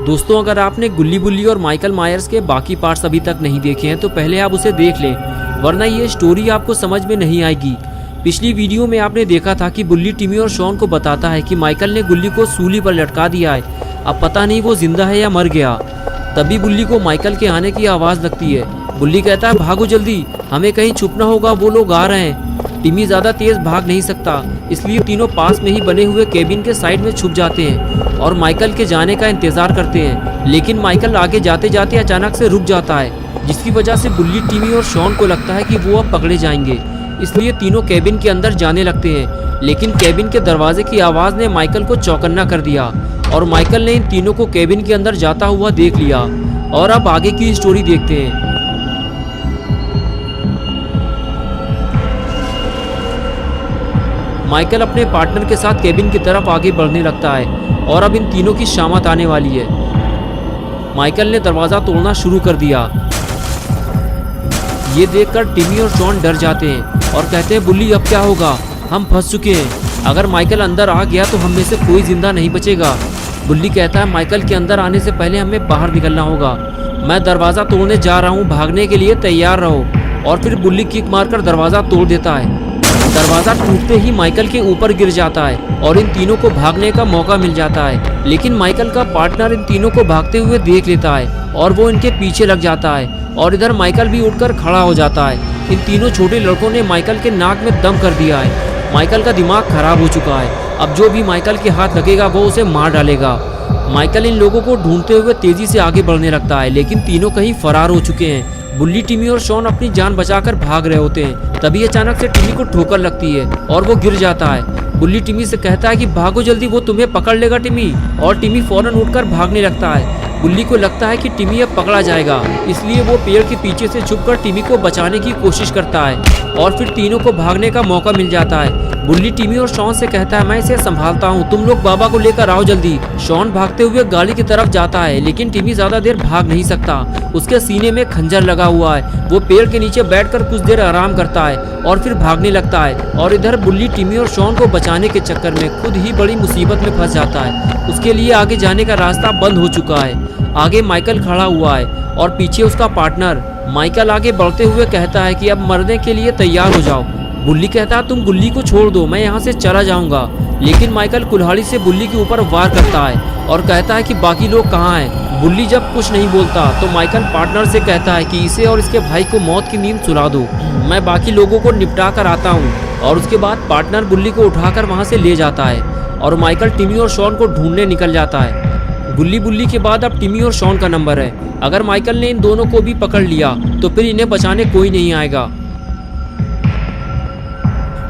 दोस्तों, अगर आपने गुल्ली बुल्ली और माइकल मायर्स के बाकी पार्ट्स अभी तक नहीं देखे हैं तो पहले आप उसे देख लें, वरना ये स्टोरी आपको समझ में नहीं आएगी। पिछली वीडियो में आपने देखा था कि बुल्ली टिमी और शॉन को बताता है कि माइकल ने गुल्ली को सूली पर लटका दिया है, अब पता नहीं वो जिंदा है या मर गया। तभी बुल्ली को माइकल के आने की आवाज़ लगती है। बुल्ली कहता है, भागो जल्दी, हमें कहीं छुपना होगा, वो लोग आ रहे हैं। टिमी ज़्यादा तेज़ भाग नहीं सकता, इसलिए तीनों पास में ही बने हुए केबिन के साइड में छुप जाते हैं और माइकल के जाने का इंतज़ार करते हैं। लेकिन माइकल आगे जाते जाते अचानक से रुक जाता है, जिसकी वजह से बुल्ली, टिमी और शॉन को लगता है कि वो अब पकड़े जाएंगे, इसलिए तीनों केबिन के अंदर जाने लगते हैं। लेकिन केबिन के दरवाजे की आवाज़ ने माइकल को चौकन्ना कर दिया और माइकल ने इन तीनों को केबिन के अंदर जाता हुआ देख लिया। और अब आगे की स्टोरी देखते हैं। माइकल अपने पार्टनर के साथ केबिन की तरफ आगे बढ़ने लगता है और अब इन तीनों की शामत आने वाली है। माइकल ने दरवाज़ा तोड़ना शुरू कर दिया। ये देखकर टिमी और शॉन डर जाते हैं और कहते हैं, बुल्ली अब क्या होगा, हम फंस चुके हैं, अगर माइकल अंदर आ गया तो हम में से कोई जिंदा नहीं बचेगा। बुल्ली कहता है, माइकल के अंदर आने से पहले हमें बाहर निकलना होगा, मैं दरवाज़ा तोड़ने जा रहा हूँ, भागने के लिए तैयार रहो। और फिर बुल्ली किक मारकर दरवाज़ा तोड़ देता है। दरवाज़ा टूटते ही माइकल के ऊपर गिर जाता है और इन तीनों को भागने का मौका मिल जाता है। लेकिन माइकल का पार्टनर इन तीनों को भागते हुए देख लेता है और वो इनके पीछे लग जाता है और इधर माइकल भी उठकर खड़ा हो जाता है। इन तीनों छोटे लड़कों ने माइकल के नाक में दम कर दिया है। माइकल का दिमाग खराब हो चुका है, अब जो भी माइकल के हाथ लगेगा वो उसे मार डालेगा। माइकल इन लोगों को ढूंढते हुए तेजी से आगे बढ़ने लगता है, लेकिन तीनों कहीं फरार हो चुके हैं। बुल्ली, टिमी और शॉन अपनी जान बचाकर भाग रहे होते हैं। तभी अचानक से टिमी को ठोकर लगती है और वो गिर जाता है। बुल्ली टिमी से कहता है कि भागो जल्दी, वो तुम्हें पकड़ लेगा टिमी। और टिमी फौरन उठकर भागने लगता है। बुल्ली को लगता है कि टिमी अब पकड़ा जाएगा, इसलिए वो पेड़ के पीछे से छुपकर टिमी को बचाने की कोशिश करता है और फिर तीनों को भागने का मौका मिल जाता है। बुल्ली टिमी और शॉन से कहता है, मैं इसे संभालता हूँ, तुम लोग बाबा को लेकर आओ जल्दी। शॉन भागते हुए गाड़ी की तरफ जाता है, लेकिन टिमी ज्यादा देर भाग नहीं सकता, उसके सीने में खंजर लगा हुआ है। वो पेड़ के नीचे बैठकर कुछ देर आराम करता है और फिर भागने लगता है। और इधर बुल्ली टिमी और शॉन को बचाने के चक्कर में खुद ही बड़ी मुसीबत में फंस जाता है। उसके लिए आगे जाने का रास्ता बंद हो चुका है। आगे माइकल खड़ा हुआ है और पीछे उसका पार्टनर। माइकल आगे बढ़ते हुए कहता है कि अब मरने के लिए तैयार हो जाओ। बुल्ली कहता है, तुम गुल्ली को छोड़ दो, मैं यहाँ से चला जाऊंगा। लेकिन माइकल कुल्हाड़ी से बुल्ली के ऊपर वार करता है और कहता है कि बाकी लोग कहाँ हैं। बुल्ली जब कुछ नहीं बोलता तो माइकल पार्टनर से कहता है कि इसे और इसके भाई को मौत की नींद सुला दो, मैं बाकी लोगों को निपटा कर आता हूँ। और उसके बाद पार्टनर बुल्ली को उठाकर वहाँ से ले जाता है और माइकल टिमी और शॉन को ढूंढने निकल जाता है। बुल्ली के बाद अब टिमी और शॉन का नंबर है। अगर माइकल ने इन दोनों को भी पकड़ लिया तो फिर इन्हें बचाने कोई नहीं आएगा।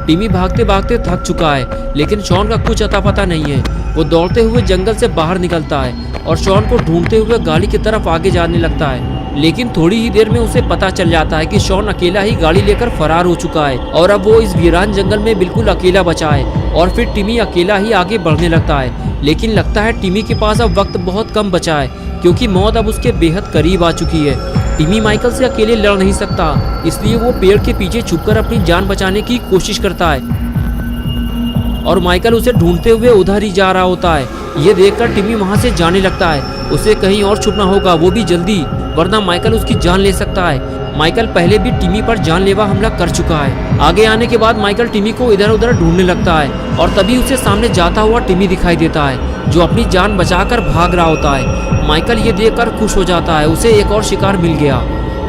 टिमी भागते भागते थक चुका है, लेकिन शॉन का कुछ अता पता नहीं है। वो दौड़ते हुए जंगल से बाहर निकलता है और शॉन को ढूंढते हुए गाड़ी की तरफ आगे जाने लगता है। लेकिन थोड़ी ही देर में उसे पता चल जाता है कि शॉन अकेला ही गाड़ी लेकर फरार हो चुका है और अब वो इस वीरान जंगल में बिल्कुल अकेला बचा है। और फिर टिमी अकेला ही आगे बढ़ने लगता है, लेकिन लगता है टिमी के पास अब वक्त बहुत कम बचा है, क्योंकि मौत अब उसके बेहद करीब आ चुकी है। टिमी माइकल से अकेले लड़ नहीं सकता, इसलिए वो पेड़ के पीछे छुपकर अपनी जान बचाने की कोशिश करता है और माइकल उसे ढूंढते हुए उधर ही जा रहा होता है। ये देखकर टिमी वहां से जाने लगता है, उसे कहीं और छुपना होगा, वो भी जल्दी, वरना माइकल उसकी जान ले सकता है। माइकल पहले भी टिमी पर जानलेवा हमला कर चुका है। आगे आने के बाद माइकल टिमी को इधर उधर ढूंढने लगता है और तभी उसे सामने जाता हुआ टिमी दिखाई देता है, जो अपनी जान बचाकर भाग रहा होता है। माइकल ये देखकर खुश हो जाता है, उसे एक और शिकार मिल गया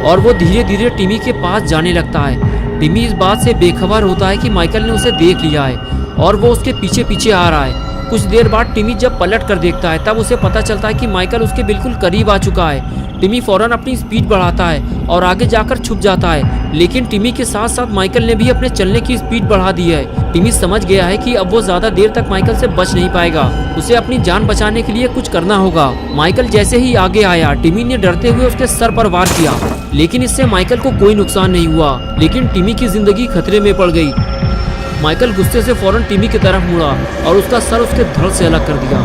और वो धीरे धीरे टिमी के पास जाने लगता है। टिमी इस बात से बेखबर होता है कि माइकल ने उसे देख लिया है और वो उसके पीछे पीछे आ रहा है। कुछ देर बाद टिमी जब पलट कर देखता है तब उसे पता चलता है कि माइकल उसके बिल्कुल करीब आ चुका है। टिमी फौरन अपनी स्पीड बढ़ाता है और आगे जाकर छुप जाता है, लेकिन टिमी के साथ साथ माइकल ने भी अपने चलने की स्पीड बढ़ा दी है। टिमी समझ गया है कि अब वो ज्यादा देर तक माइकल से बच नहीं पाएगा, उसे अपनी जान बचाने के लिए कुछ करना होगा। माइकल जैसे ही आगे आया, टिमी ने डरते हुए उसके सर पर वार किया, लेकिन इससे माइकल को कोई नुकसान नहीं हुआ, लेकिन टिमी की जिंदगी खतरे में पड़ गई। माइकल गुस्से से फौरन टिमी की तरफ मुड़ा और उसका सर उसके धड़ से अलग कर दिया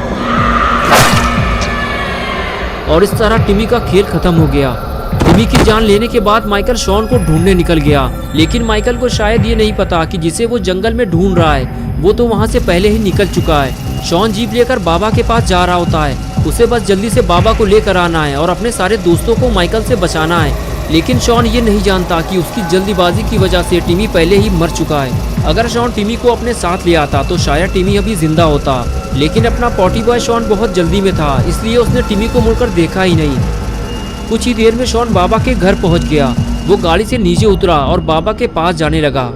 और इस तरह टिमी का खेल खत्म हो गया। टिमी की जान लेने के बाद माइकल शॉन को ढूंढने निकल गया, लेकिन माइकल को शायद ये नहीं पता कि जिसे वो जंगल में ढूंढ रहा है वो तो वहाँ से पहले ही निकल चुका है। शॉन जीप लेकर बाबा के पास जा रहा होता है उसे बस जल्दी से बाबा को लेकर आना है और अपने सारे दोस्तों को माइकल से बचाना है। लेकिन शॉन ये नहीं जानता कि उसकी जल्दीबाजी की वजह से टिमी पहले ही मर चुका है। अगर शॉन टिमी को अपने साथ ले आता तो शायद टिमी अभी जिंदा होता, लेकिन अपना पॉटी बॉय शॉन बहुत जल्दी में था, इसलिए उसने टिमी को मुड़कर देखा ही नहीं। कुछ ही देर में शॉन बाबा के घर पहुंच गया। वो गाड़ी से नीचे उतरा और बाबा के पास जाने लगा।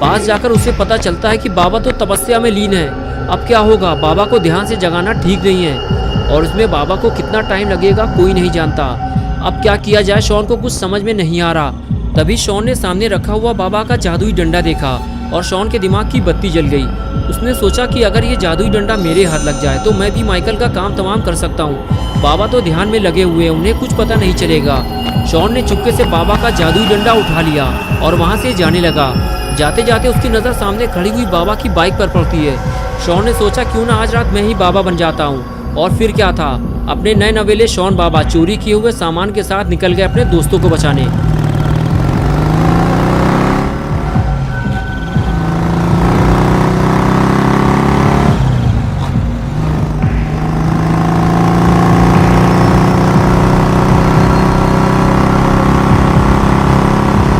पास जाकर उसे पता चलता है कि बाबा तो तपस्या में लीन है। अब क्या होगा? बाबा को ध्यान से जगाना ठीक नहीं है और इसमें बाबा को कितना टाइम लगेगा कोई नहीं जानता। अब क्या किया जाए? शॉन को कुछ समझ में नहीं आ रहा। तभी शॉन ने सामने रखा हुआ बाबा का जादुई डंडा देखा और शॉन के दिमाग की बत्ती जल गई। उसने सोचा कि अगर ये जादुई डंडा मेरे हाथ लग जाए तो मैं भी माइकल का काम तमाम कर सकता हूँ। बाबा तो ध्यान में लगे हुए हैं, उन्हें कुछ पता नहीं चलेगा। शॉन ने चुपके से बाबा का जादुई डंडा उठा लिया और वहाँ से जाने लगा। जाते जाते उसकी नज़र सामने खड़ी हुई बाबा की बाइक पर पड़ती है। शॉन ने सोचा क्यों ना आज रात मैं ही बाबा बन जाता हूँ। और फिर क्या था, अपने नए नवेले शॉन बाबा चोरी किए हुए सामान के साथ निकल गए अपने दोस्तों को बचाने।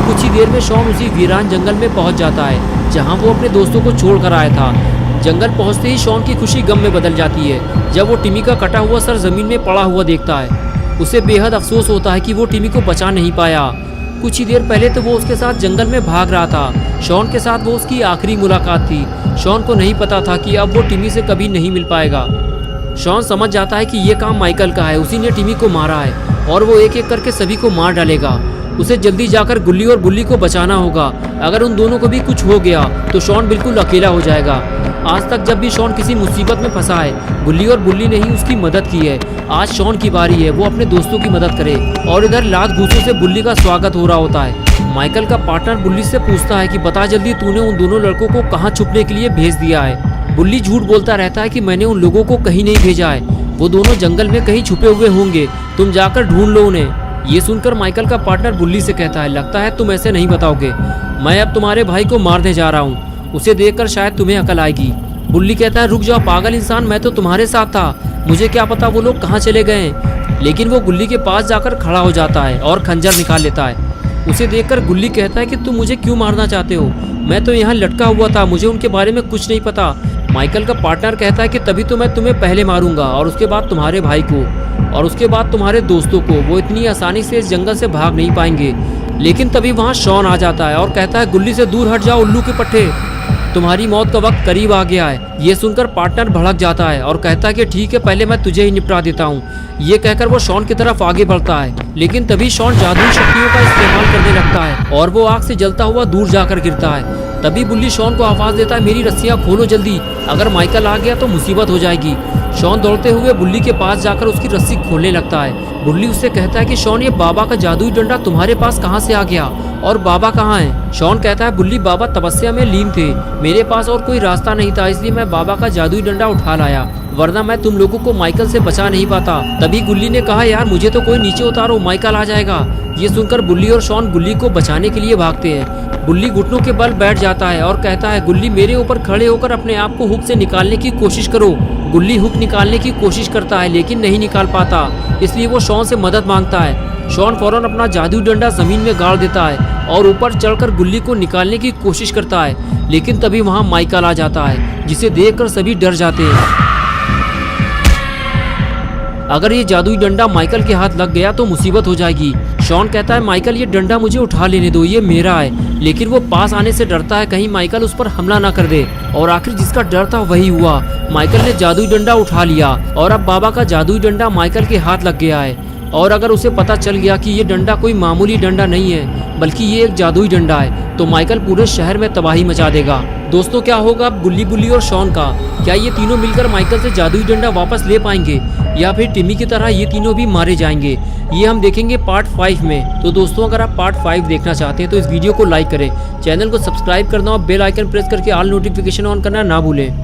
कुछ ही देर में शॉन उसी वीरान जंगल में पहुंच जाता है जहां वो अपने दोस्तों को छोड़ कर आया था। जंगल पहुंचते ही शॉन की खुशी गम में बदल जाती है जब वो टिमी का कटा हुआ सर जमीन में पड़ा हुआ देखता है। उसे बेहद अफसोस होता है कि वो टिमी को बचा नहीं पाया। कुछ ही देर पहले तो वो उसके साथ जंगल में भाग रहा था। शॉन के साथ वो उसकी आखिरी मुलाकात थी। शॉन को नहीं पता था कि अब वो टिमी से कभी नहीं मिल पाएगा। शॉन समझ जाता है कि ये काम माइकल का है, उसी ने टिमी को मारा है और वो एक एक करके सभी को मार डालेगा। उसे जल्दी जाकर गुल्ली और बुल्ली को बचाना होगा। अगर उन दोनों को भी कुछ हो गया तो शॉन बिल्कुल अकेला हो जाएगा। आज तक जब भी शॉन किसी मुसीबत में फंसा है, गुल्ली और बुल्ली ने ही उसकी मदद की है। आज शॉन की बारी है वो अपने दोस्तों की मदद करे। और इधर लात घूंसों से बुल्ली का स्वागत हो रहा होता है। माइकल का पार्टनर बुल्ली से पूछता है कि बता जल्दी, तूने उन दोनों लड़कों को कहाँ छुपने के लिए भेज दिया है? बुल्ली झूठ बोलता रहता है कि मैंने उन लोगों को कहीं नहीं भेजा है, वो दोनों जंगल में कहीं छुपे हुए होंगे, तुम जाकर ढूंढ लो उन्हें। ये सुनकर माइकल का पार्टनर बुल्ली से कहता है, लगता है तुम ऐसे नहीं बताओगे, मैं अब तुम्हारे भाई को मारने जा रहा हूँ, उसे देखकर शायद तुम्हें अकल आएगी। बुल्ली कहता है, रुक जाओ पागल इंसान, मैं तो तुम्हारे साथ था, मुझे क्या पता वो लोग कहाँ चले गए। लेकिन वो गुल्ली के पास जाकर खड़ा हो जाता है और खंजर निकाल लेता है। उसे देखकर गुल्ली कहता है कि तुम मुझे क्यों मारना चाहते हो, मैं तो यहाँ लटका हुआ था, मुझे उनके बारे में कुछ नहीं पता। माइकल का पार्टनर कहता है कि तभी तो मैं तुम्हें पहले मारूंगा और उसके बाद तुम्हारे भाई को और उसके बाद तुम्हारे दोस्तों को। वो इतनी आसानी से इस जंगल से भाग नहीं पाएंगे। लेकिन तभी वहाँ शॉन आ जाता है और कहता है, गुल्ली से दूर हट जाओ उल्लू के पट्टे, तुम्हारी मौत का वक्त करीब आ गया है। ये सुनकर पार्टनर भड़क जाता है और कहता है कि ठीक है, पहले मैं तुझे ही निपटा देता हूँ। ये कहकर वो शॉन की तरफ आगे बढ़ता है, लेकिन तभी शॉन जादुई शक्तियों का इस्तेमाल करने लगता है और वो आग से जलता हुआ दूर जाकर गिरता है। तभी बुल्ली शॉन को आवाज देता है, मेरी रस्सियाँ खोलो जल्दी, अगर माइकल आ गया तो मुसीबत हो जाएगी। शॉन दौड़ते हुए बुल्ली के पास जाकर उसकी रस्सी खोलने लगता है। बुल्ली उससे कहता है कि शॉन, ये बाबा का जादुई डंडा तुम्हारे पास कहाँ से आ गया और बाबा कहाँ है? शॉन कहता है, बुल्ली बाबा तपस्या में लीन थे, मेरे पास और कोई रास्ता नहीं था, इसलिए मैं बाबा का जादुई डंडा उठा लाया, वरना मैं तुम लोगों को माइकल से बचा नहीं पाता। तभी गुल्ली ने कहा, यार मुझे तो कोई नीचे उतारो, माइकल आ जाएगा। ये सुनकर बुल्ली और शॉन गुल्ली को बचाने के लिए भागते हैं। बुल्ली घुटनों के बल बैठ जाता है और कहता है, गुल्ली मेरे ऊपर खड़े होकर अपने आप को हुक से निकालने की कोशिश करो। गुल्ली हुक निकालने की कोशिश करता है लेकिन नहीं निकाल पाता, इसलिए वो शॉन से मदद मांगता है। शॉन फौरन अपना जादुई डंडा जमीन में गाड़ देता है और ऊपर चढ़कर गुल्ली को निकालने की कोशिश करता है। लेकिन तभी वहाँ माइकल आ जाता है, जिसे देखकर सभी डर जाते हैं। अगर ये जादुई डंडा माइकल के हाथ लग गया तो मुसीबत हो जाएगी। शॉन कहता है, माइकल ये डंडा मुझे उठा लेने दो, ये मेरा है। लेकिन वो पास आने से डरता है कहीं माइकल उस पर हमला ना कर दे। और आखिर जिसका डर था वही हुआ, माइकल ने जादुई डंडा उठा लिया और अब बाबा का जादुई डंडा माइकल के हाथ लग गया है। और अगर उसे पता चल गया कि ये डंडा कोई मामूली डंडा नहीं है बल्कि ये एक जादुई डंडा है, तो माइकल पूरे शहर में तबाही मचा देगा। दोस्तों, क्या होगा अब गुल्ली बुल्ली और शॉन का? क्या ये तीनों मिलकर माइकल से जादुई डंडा वापस ले पाएंगे या फिर टिमी की तरह ये तीनों भी मारे जाएंगे? ये हम देखेंगे पार्ट 5 में। तो दोस्तों, अगर आप पार्ट 5 देखना चाहते हैं तो इस वीडियो को लाइक करें, चैनल को सब्सक्राइब करना और बेल आइकन प्रेस करके ऑल नोटिफिकेशन ऑन करना ना भूलें।